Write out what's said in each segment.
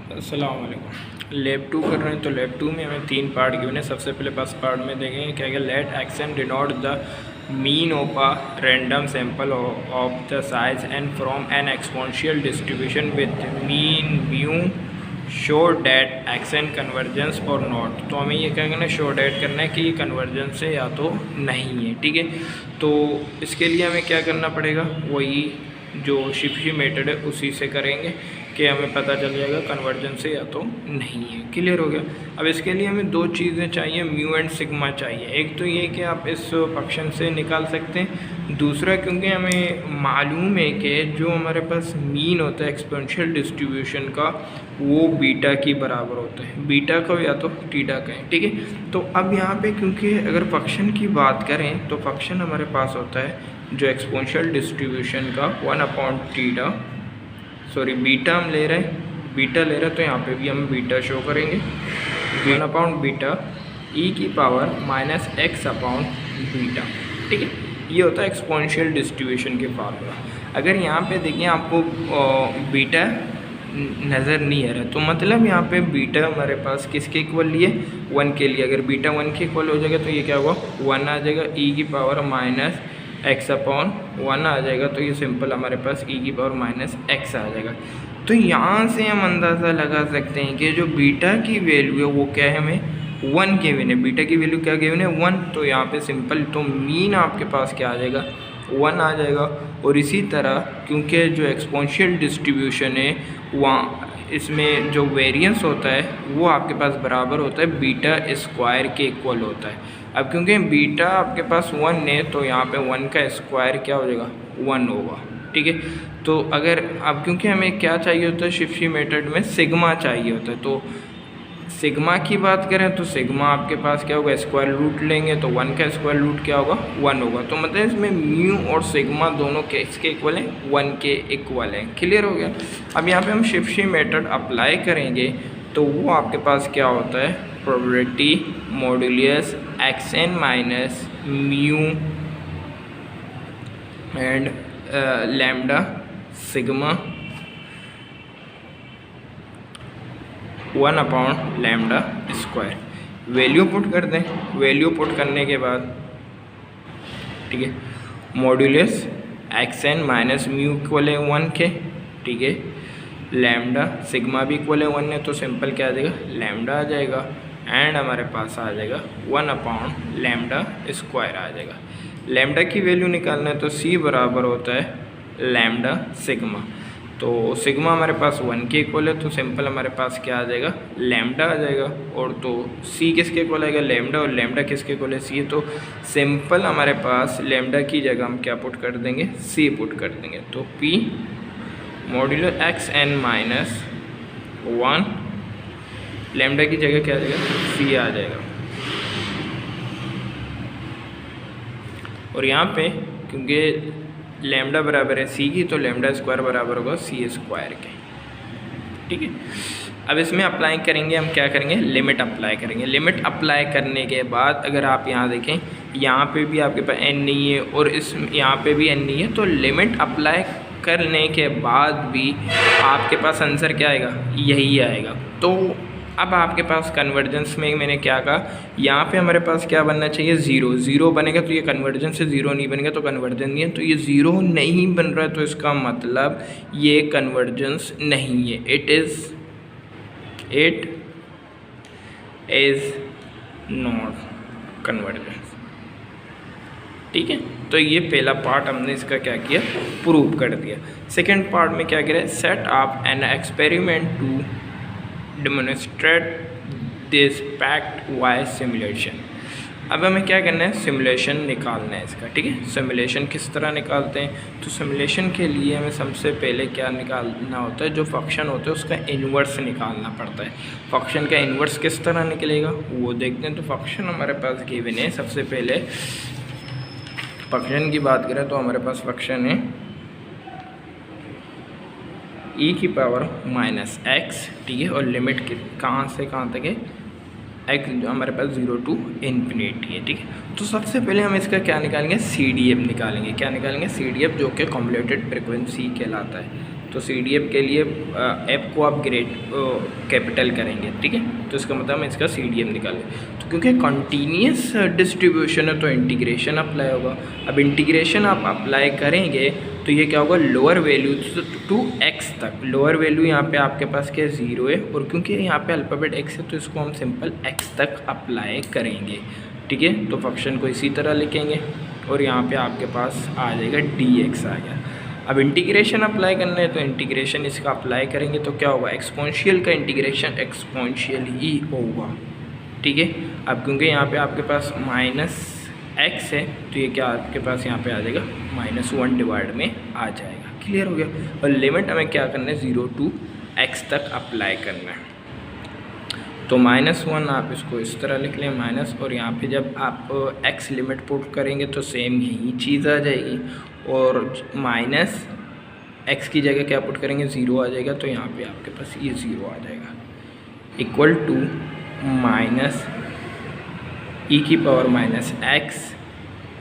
अस्सलाम वालेकुम। लैब 2 कर रहे हैं तो लैब 2 में हमें 3 पार्ट गिवन है। सबसे पहले फर्स्ट पार्ट में देखेंगे क्या है, let X N denote the mean of a random sample of the size and from an exponential distribution with mean mu show that X N convergence और नॉट। तो हमें ये क्या करना है, शो डैट करना है कि ये कन्वर्जेंस है या तो नहीं है। ठीक है, तो इसके लिए हमें क्या करना पड़ेगा, वही जो शिफ्टी मेथड है उसी से करेंगे कि हमें पता चल जाएगा कन्वर्जेंस है या तो नहीं है। क्लियर हो गया। अब इसके लिए हमें दो चीज़ें चाहिए, म्यू एंड सिग्मा चाहिए। एक तो ये कि आप इस फंक्शन से निकाल सकते हैं, दूसरा क्योंकि हमें मालूम है कि जो हमारे पास मीन होता है एक्सपोनेंशियल डिस्ट्रीब्यूशन का वो बीटा की बराबर होता है, बीटा का या तो टीटा का है। ठीक है, तो अब यहाँ पे क्योंकि अगर फंक्शन की बात करें तो फंक्शन हमारे पास होता है जो एक्सपोनेंशियल डिस्ट्रीब्यूशन का 1/θ, सॉरी बीटा हम ले रहे हैं, बीटा ले रहे हैं तो यहाँ पे भी हम बीटा शो करेंगे, 1/β e की पावर -x/β। ठीक है, ये होता है एक्सपोनेंशियल डिस्ट्रीब्यूशन के फार्मूला। अगर यहाँ पे देखिए आपको बीटा नज़र नहीं आ रहा तो मतलब यहाँ पे बीटा हमारे पास किसके इक्वल लिए, 1 के लिए। अगर बीटा 1 के इक्वल हो जाएगा तो ये क्या होगा, 1 आ जाएगा, e की पावर -x/1 आ जाएगा, तो ये सिंपल हमारे पास e की पावर -x आ जाएगा। तो यहाँ से हम अंदाज़ा लगा सकते हैं कि जो बीटा की वैल्यू है वो क्या है, हमें 1 गिवन है। बीटा की वैल्यू क्या गिवन है, 1। तो यहाँ पे सिंपल तो मीन आपके पास क्या आ जाएगा, 1 आ जाएगा। और इसी तरह क्योंकि जो एक्सपोनेंशियल डिस्ट्रीब्यूशन है वहाँ इसमें जो वेरिएंस होता है वो आपके पास बराबर होता है बीटा स्क्वायर के इक्वल होता है। अब क्योंकि बीटा आपके पास 1 है तो यहाँ पे 1 का स्क्वायर क्या हो जाएगा, 1 होगा। ठीक है, तो अगर अब क्योंकि हमें क्या चाहिए होता है, शिफ्टी मेथड में सिग्मा चाहिए होता है, तो सिग्मा की बात करें तो सिग्मा आपके पास क्या होगा, स्क्वायर रूट लेंगे तो 1 का स्क्वायर रूट क्या होगा, 1 होगा। तो मतलब इसमें म्यू और सिग्मा दोनों के इसके इक्वल हैं, 1 के इक्वल हैं। क्लियर हो गया। अब यहाँ पे हम शिफ्टी मेथड अप्लाई करेंगे तो वो आपके पास क्या होता है, probability modulus xn minus mu and lambda sigma 1/λ²। Value put कर दें, वैल्यू पुट करने के बाद ठीक है, modulus xn minus mu equal है 1 के। ठीक है, लैम्डा सिग्मा भी इक्वल है 1 है तो सिंपल क्या आ जाएगा, लैम्डा आ जाएगा। एंड हमारे पास आ जाएगा 1/λ² आ जाएगा। लैम्डा की वैल्यू निकालना है तो c बराबर होता है लैम्डा सिग्मा। तो सिग्मा हमारे पास 1 के इक्वल है तो सिंपल हमारे पास क्या आ जाएगा, लैम्डा आ जाएगा। और तो c किसके इक्वल आएगा, लैम्डा, और लैम्डा किसके इक्वल है, c। तो सिंपल हमारे पास लैम्डा की जगह हम क्या पुट कर देंगे, c पुट कर देंगे। तो p modulo xn minus 1, lambda की जगह क्या आ जाएगा, c आ जाएगा। और यहाँ पे क्योंकि लैम्डा बराबर है c की तो लैम्डा स्क्वायर बराबर होगा c² के। ठीक है, अब इसमें अप्लाई करेंगे, हम क्या करेंगे, लिमिट अप्लाई करेंगे। लिमिट अप्लाई करने के बाद अगर आप यहाँ देखें, यहाँ पे भी आपके पास n नहीं है और इस यहाँ पे भी n नहीं है, तो लिमिट अप्लाई करने के बाद भी आपके पास आंसर क्या आएगा, यही आएगा। तो अब आपके पास कन्वर्जेंस में मैंने क्या कहा, यहाँ पे हमारे पास क्या बनना चाहिए, 0। 0 बनेगा तो ये कन्वर्जेंस है, 0 नहीं बनेगा तो कन्वर्जेंस नहीं है। तो ये 0 नहीं बन रहा है तो इसका मतलब ये कन्वर्जेंस नहीं है, इट इज़ नॉट कन्वर्जेंस। ठीक है, तो ये पहला पार्ट हमने इसका क्या किया, प्रूव कर दिया। सेकेंड पार्ट में क्या करें, set up an experiment to demonstrate this fact by simulation. अब हमें क्या करना है, सिमुलेशन निकालना है इसका। ठीक है, सिमुलेशन किस तरह निकालते हैं, तो सिमुलेशन के लिए हमें सबसे पहले क्या निकालना होता है, जो फंक्शन होता है उसका इन्वर्स निकालना पड़ता है। फंक्शन का इन्वर्स किस तरह निकलेगा वो देखते हैं। तो फंक्शन हमारे पास गिवन है, सबसे पहले फंक्शन की बात करें तो हमारे पास फंक्शन है e की पावर -x। ठीक है, और लिमिट कहाँ से कहाँ तक है, x जो हमारे पास 0 to ∞ है। ठीक है, तो सबसे पहले हम इसका क्या निकालेंगे, CDF निकालेंगे। क्या निकालेंगे, CDF, जो कि कॉम्युलेटेड फ्रिक्वेंसी कहलाता है। तो CDF के लिए एफ को आप कैपिटल करेंगे, ठीक है। तो इसका मतलब हम इसका CDF निकालें। तो क्योंकि कंटिन्यूस डिस्ट्रीब्यूशन है तो इंटीग्रेशन अप्लाई होगा। अब इंटीग्रेशन आप अप्लाई करेंगे तो ये क्या होगा, लोअर वैल्यू टू x तक। लोअर वैल्यू यहाँ पे आपके पास क्या 0 है, और क्योंकि यहाँ पे अल्फ़ाबेट x है तो इसको हम सिंपल x तक अप्लाई करेंगे, ठीक है। तो फंक्शन को इसी तरह लिखेंगे और यहाँ पे आपके पास आ जाएगा dx आ गया। अब इंटीग्रेशन अप्लाई करना है तो इंटीग्रेशन इसका अप्लाई करेंगे तो क्या होगा, एक्सपोनेंशियल का इंटीग्रेशन एक्सपोनेंशियल ही होगा, ठीक है। अब क्योंकि यहाँ पे आपके पास -x है तो ये क्या आपके पास यहाँ पे आ जाएगा -1 डिवाइड में आ जाएगा। क्लियर हो गया। और लिमिट हमें क्या करना है, 0 to x तक अप्लाई करना है। तो -1 आप इसको इस तरह लिख लें माइनस, और यहाँ पे जब आप x लिमिट पुट करेंगे तो सेम यही चीज़ आ जाएगी, और -x की जगह क्या पुट करेंगे, 0 आ जाएगा। तो यहाँ पे आपके पास ये 0 आ जाएगा, इक्वल टू माइनस e की पावर -x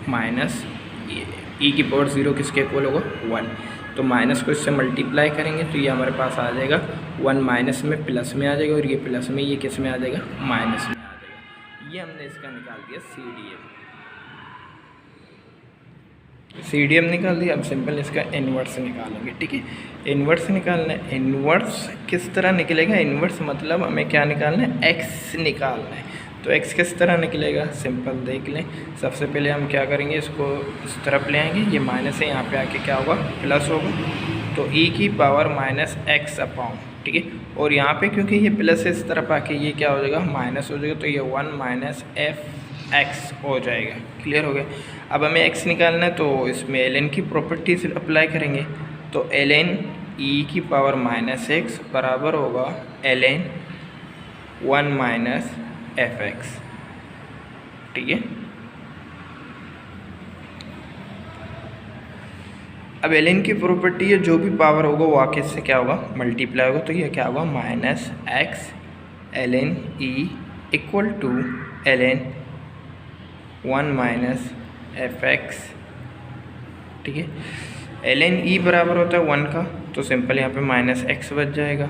माइनस e की पावर 0 किसके इक्वल होगा, 1। तो माइनस को इससे मल्टीप्लाई करेंगे तो ये हमारे पास आ जाएगा 1 माइनस में प्लस में आ जाएगा, और ये प्लस में ये किस में आ जाएगा, माइनस में आ जाएगा। ये हमने इसका निकाल दिया CDF निकाल दिया। अब सिंपल इसका इन्वर्स निकालेंगे, ठीक है। इन्वर्स निकालना है। इन्वर्स किस तरह निकलेगा, इन्वर्स मतलब हमें क्या निकालना है, x निकालना है। तो x किस तरह निकलेगा, सिंपल देख लें। सबसे पहले हम क्या करेंगे, इसको इस तरफ ले आएंगे, ये माइनस है, यहाँ पे आके क्या होगा, प्लस होगा। तो e की पावर -x अपॉन, ठीक है। और यहाँ पे क्योंकि ये प्लस है, इस तरफ आके ये क्या हो जाएगा, माइनस हो जाएगा। तो ये 1 -f(x) हो जाएगा। क्लियर हो गया। अब हमें x निकालना है तो इसमें ln की प्रॉपर्टीज अप्लाई करेंगे। तो ln e की पावर -x बराबर होगा ln 1 -f(x), ठीक है। अब ln की प्रॉपर्टी है, जो भी पावर होगा वो आके इससे क्या होगा, मल्टीप्लाई होगा। तो ये क्या होगा, -x ln e equal to ln 1 -f(x), ठीक है। ln e बराबर होता है 1 का, तो सिंपल यहाँ पे -x बच जाएगा,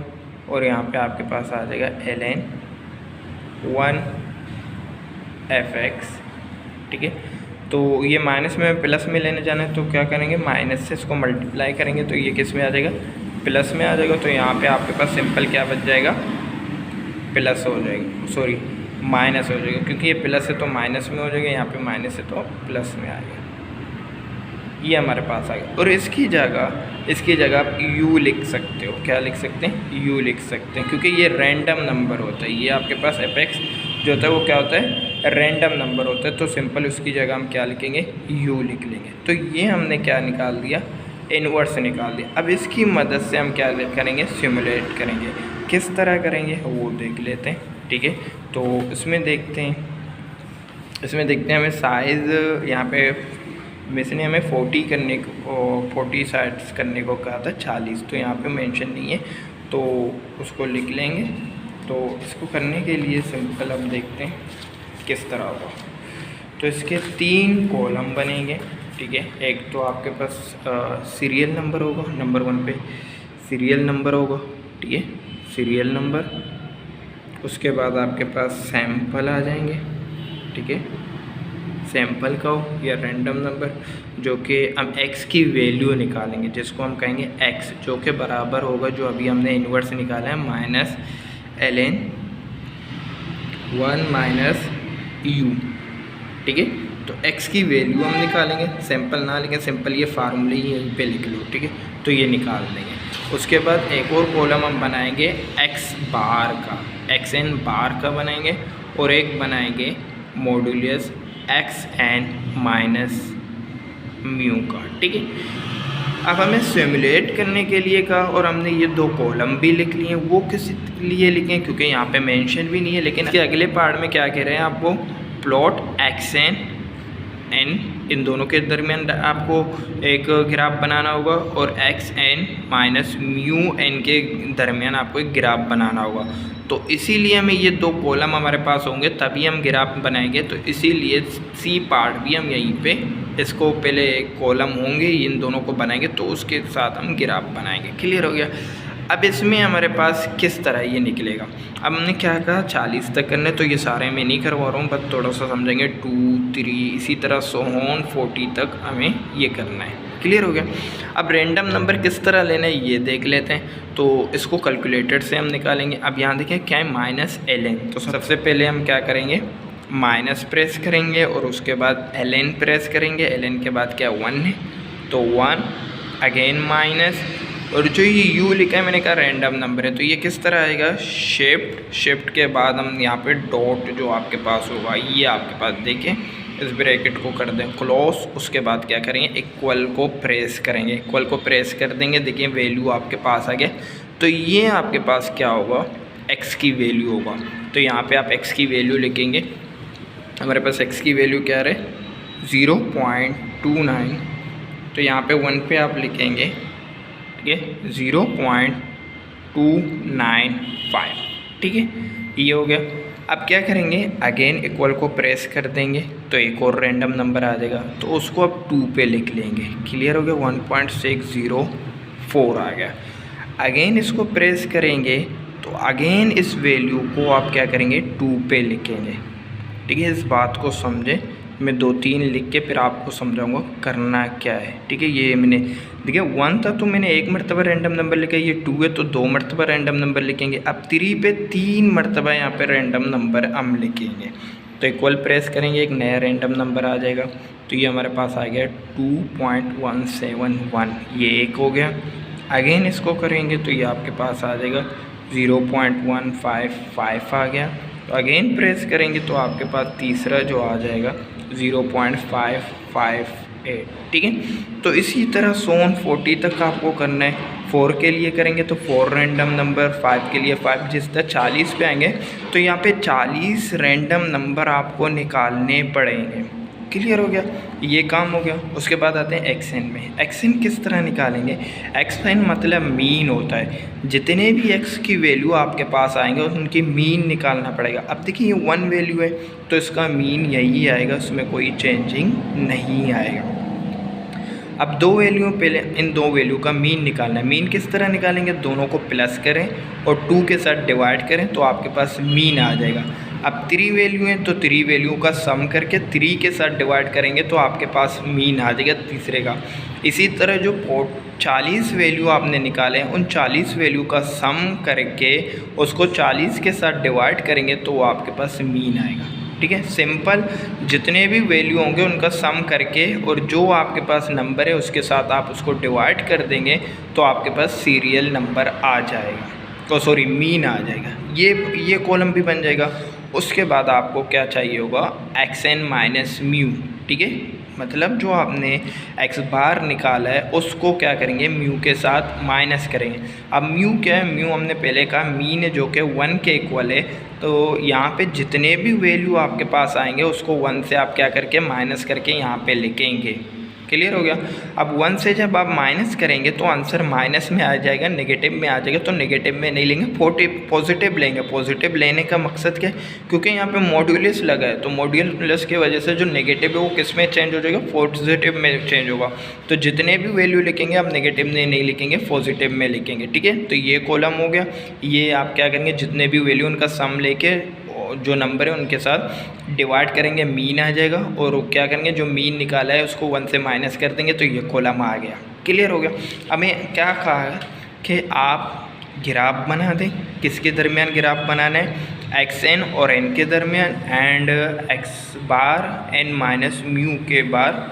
और यहाँ पे आपके पास आ जाएगा ln 1 f(x), ठीक है। तो ये माइनस में प्लस में लेने जाना है तो क्या करेंगे, माइनस से इसको मल्टीप्लाई करेंगे तो ये किस में आ जाएगा, प्लस में आ जाएगा। तो यहाँ पे आपके पास सिंपल क्या बच जाएगा, प्लस हो जाएगा, सॉरी माइनस हो जाएगा, क्योंकि ये प्लस है तो माइनस में हो जाएगा, यहाँ पे माइनस है तो प्लस में आएगा। ये हमारे पास आ गया। और इसकी जगह आप u लिख सकते हो। क्या लिख सकते हैं, u लिख सकते हैं, क्योंकि ये रैंडम नंबर होता है। ये आपके पास f(x) जो होता है वो क्या होता है, रैंडम नंबर होता है। तो सिंपल उसकी जगह हम क्या लिखेंगे, u लिख लेंगे। तो ये हमने क्या निकाल दिया, इन्वर्स निकाल दिया। अब इसकी मदद से हम क्या करेंगे, सिमुलेट करेंगे। किस तरह करेंगे वो देख लेते हैं, ठीक है। तो इसमें देखते हैं हमें साइज़ यहाँ पे मिस ने हमें 40 करने को 40 साइड्स करने को कहा था, 40, तो यहाँ पे मेंशन नहीं है तो उसको लिख लेंगे। तो इसको करने के लिए सिंपल अब देखते हैं किस तरह होगा। तो इसके 3 कॉलम बनेंगे, ठीक है। एक तो आपके पास सीरियल नंबर होगा, नंबर 1 पे सीरियल नंबर होगा, ठीक है, सीरियल नंबर। उसके बाद आपके पास सैंपल आ जाएंगे, ठीक है, सैंपल का हो या रैंडम नंबर, जो कि हम x की वैल्यू निकालेंगे, जिसको हम कहेंगे x, जो कि बराबर होगा, जो अभी हमने इन्वर्स निकाला है, -ln 1 -u, ठीक है। तो x की वैल्यू हम निकालेंगे, सैंपल ना लिखें, सिंपल ये फार्मूले ही यहीं पे लिख लो, ठीक है। तो ये निकाल देंगे। उसके बाद एक और कॉलम हम बनाएंगे x बार का, xn बार का बनाएंगे, और एक बनाएंगे मॉड्यूलस xn माइनस म्यू का, ठीक है। अब हमें सिमुलेट करने के लिए कहा, और हमने ये 2 कॉलम भी लिख लिए। वो किस लिए लिखें, क्योंकि यहाँ पे मेंशन भी नहीं है, लेकिन इसके अगले पार्ट में क्या कह रहे हैं आपको, प्लॉट xn n, इन दोनों के दरमियान आपको एक ग्राफ बनाना होगा, और xn माइनस म्यू n के दरमियान आपको एक ग्राफ बनाना होगा। तो इसीलिए हमें ये 2 कॉलम हमारे पास होंगे, तभी हम ग्राफ बनाएंगे। तो इसीलिए सी पार्ट भी हम यहीं पे इसको पहले कॉलम होंगे, इन दोनों को बनाएंगे तो उसके साथ हम ग्राफ बनाएंगे। क्लियर हो गया। अब इसमें हमारे पास किस तरह ये निकलेगा, अब हमने क्या कहा 40 तक करने, तो ये सारे मैं नहीं करवा रहा हूँ, बस थोड़ा सा समझेंगे 2 3 इसी तरह सो ऑन 40 तक हमें ये करना है। क्लियर हो गया। अब रैंडम नंबर किस तरह लेना है ये देख लेते हैं। तो इसको कैलकुलेटर से हम निकालेंगे। अब यहाँ देखिए क्या है -ln, तो सबसे पहले हम क्या करेंगे माइनस प्रेस करेंगे और उसके बाद ln प्रेस करेंगे। ln के बाद क्या 1 है तो 1 अगेन माइनस, और जो ये u लिखा है मैंने कहा रैंडम नंबर है, तो ये किस तरह आएगा शिफ्ट के बाद हम यहाँ पे डॉट जो आपके पास होगा ये आपके पास देखें, इस ब्रैकेट को कर दें क्लोज। उसके बाद क्या करेंगे इक्वल को प्रेस करेंगे, इक्वल को प्रेस कर देंगे। देखिए वैल्यू आपके पास आ गया, तो ये आपके पास क्या होगा x की वैल्यू होगा। तो यहाँ पे आप x की वैल्यू लिखेंगे, हमारे पास x की वैल्यू क्या है 0.29, तो यहाँ पे 1 पे आप लिखेंगे ठीक है 0.295, ठीक है ये हो गया। अब क्या करेंगे अगेन इक्वल को प्रेस कर देंगे तो एक और रैंडम नंबर आ जाएगा, तो उसको अब 2 पे लिख लेंगे। क्लियर हो गया 1.604 आ गया। अगेन इसको प्रेस करेंगे तो अगेन इस वैल्यू को आप क्या करेंगे 2 पे लिखेंगे। ठीक है, इस बात को समझे, मैं 2-3 लिख के फिर आपको समझाऊंगा करना क्या है। ठीक है, ये मैंने देखिए 1 था तो मैंने 1 मरतबा रैंडम नंबर लिखा, ये 2 है तो 2 मरतबा रैंडम नंबर लिखेंगे। अब 3 पे 3 मरतबा यहाँ पे रैंडम नंबर हम लिखेंगे, तो इक्वल प्रेस करेंगे एक नया रैंडम नंबर आ जाएगा। तो ये हमारे पास आ गया 2.171, ये एक हो गया। अगेन इसको करेंगे तो ये आपके पास आ जाएगा 0.155 आ गया। तो अगेन प्रेस करेंगे तो आपके पास तीसरा जो आ जाएगा 0.558। ठीक है, तो इसी तरह सोन 40 तक आपको करना है। 4 के लिए करेंगे तो 4 रैंडम नंबर, 5 के लिए 5, जिस तरह 40 पे आएंगे तो यहाँ पे 40 रैंडम नंबर आपको निकालने पड़ेंगे। क्लियर हो गया, ये काम हो गया। उसके बाद आते हैं एक्सन में। एक्सन किस तरह निकालेंगे, एक्सन मतलब मीन होता है, जितने भी एक्स की वैल्यू आपके पास आएंगे उनकी मीन निकालना पड़ेगा। अब देखिए ये 1 वैल्यू है तो इसका मीन यही आएगा, उसमें कोई चेंजिंग नहीं आएगा। अब 2 वैल्यू, पहले इन 2 वैल्यू का मीन निकालना है। मीन किस तरह निकालेंगे, दोनों को प्लस करें और 2 के साथ डिवाइड करें तो आपके पास मीन आ जाएगा। अब 3 वैल्यू हैं तो 3 वैल्यू का सम करके 3 के साथ डिवाइड करेंगे तो आपके पास मीन आ जाएगा तीसरे का। इसी तरह जो 40 वैल्यू आपने निकाले हैं उन 40 वैल्यू का सम करके उसको 40 के साथ डिवाइड करेंगे तो आपके पास मीन आएगा। ठीक है, सिंपल, जितने भी वैल्यू होंगे उनका सम करके और जो आपके पास नंबर है उसके साथ आप उसको डिवाइड कर देंगे तो आपके पास सीरियल नंबर आ जाएगा, तो सॉरी मीन आ जाएगा। ये कॉलम भी बन जाएगा। उसके बाद आपको क्या चाहिए होगा एक्सन माइनस म्यू। ठीक है, मतलब जो आपने एक्स बार निकाला है उसको क्या करेंगे म्यू के साथ माइनस करेंगे। अब म्यू क्या है, म्यू हमने पहले कहा मीन है जो कि 1 के इक्वल है, तो यहाँ पे जितने भी वैल्यू आपके पास आएंगे उसको 1 से आप क्या करके माइनस करके यहाँ पे लिखेंगे। क्लियर हो गया। अब 1 से जब आप माइनस करेंगे तो आंसर माइनस में आ जाएगा, नेगेटिव में आ जाएगा, तो नेगेटिव में नहीं लेंगे, पॉजिटिव लेंगे। पॉजिटिव लेने का मकसद क्या है, क्योंकि यहाँ पे मॉड्यूलस लगा है तो मॉड्यूलस की वजह से जो नेगेटिव है वो किस में चेंज हो जाएगा, पॉजिटिव में चेंज होगा। तो जितने भी वैल्यू लिखेंगे आप नेगेटिव में नहीं लिखेंगे, पॉजिटिव में लिखेंगे। ठीक है, तो ये कॉलम हो गया। ये आप क्या करेंगे जितने भी वैल्यू उनका सम लेके जो नंबर है उनके साथ डिवाइड करेंगे, मीन आ जाएगा, और क्या करेंगे जो मीन निकाला है उसको 1 से माइनस कर देंगे तो ये कॉलम आ गया। क्लियर हो गया। हमें क्या कहा है कि आप ग्राफ बना दें, किसके दरमियान ग्राफ बनाना है, एक्स एन और एन के दरमियान, and X bar N minus mu के बार,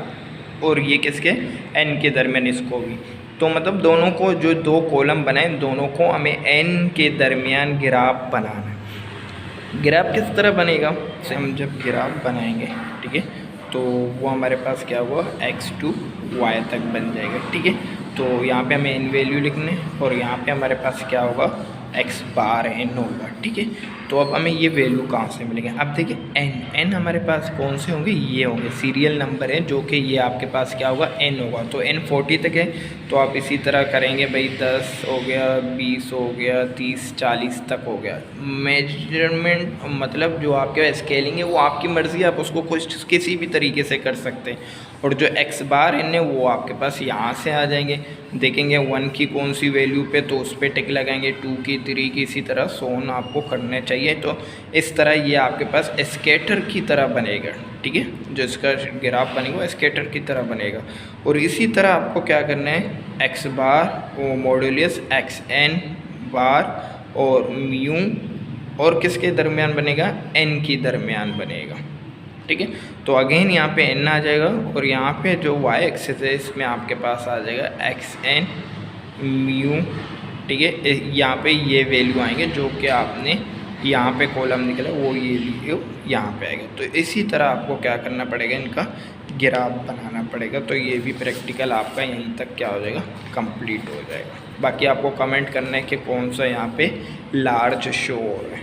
और ये किसके एन के दरमियान इसको भी। तो मतलब दोनों को जो 2 कॉलम बनाए दोनों को हमें एन के दरमियान ग्राफ बनाना है। ग्राफ किस तरह बनेगा, से हम जब ग्राफ बनाएंगे ठीक है तो वो हमारे पास क्या हुआ x to y तक बन जाएगा। ठीक है, तो यहाँ पे हमें n वैल्यू लिखने और यहाँ पे हमारे पास क्या होगा x बार n होगा। ठीक है, तो अब हमें ये वैल्यू कहाँ से मिलेंगे, अब देखिए n हमारे पास कौन से होंगे, ये होंगे सीरियल नंबर है जो कि ये आपके पास क्या होगा n होगा। तो n 40 तक है तो आप इसी तरह करेंगे भाई 10 हो गया, 20 हो गया, 30, 40 तक हो गया। मेजरमेंट मतलब जो आपके स्केलिंग है वो आपकी मर्ज़ी, आप उसको कुछ किसी भी तरीके से कर सकते हैं। और जो एक्स बार है वो आपके पास यहाँ से आ जाएंगे, देखेंगे 1 की कौन सी वैल्यू पे तो उस पर टिक लगाएंगे, 2 की, 3 की, इसी तरह सोन आपको करने चाहिए। तो इस तरह ये आपके पास स्केटर की तरह बनेगा, ठीक है, जो इसका ग्राफ बनेगा स्केटर की तरह बनेगा। और इसी तरह आपको क्या करना है, एक्स बार वो मॉड्यूलस एक्स एन बार और म्यू और किसके दरमियान बनेगा, एन की दरमियान बनेगा, ठीक है। तो अगेन यहाँ पे एन आ जाएगा और यहाँ पे जो वाई एक्सिस है इसमें आपके पास आ जाएगा एक्स एन म्यू, ठीक है। यहाँ पे ये वैल्यू आएंगे जो कि आपने यहाँ पे कॉलम निकला वो ये वैल्यू यहाँ पे आएगा। तो इसी तरह आपको क्या करना पड़ेगा, इनका ग्राफ बनाना पड़ेगा। तो ये भी प्रैक्टिकल आपका यहीं तक क्या हो जाएगा, कंप्लीट हो जाएगा। बाकी आपको कमेंट करना है कि कौन सा यहाँ पे लार्ज शो हो रहा है।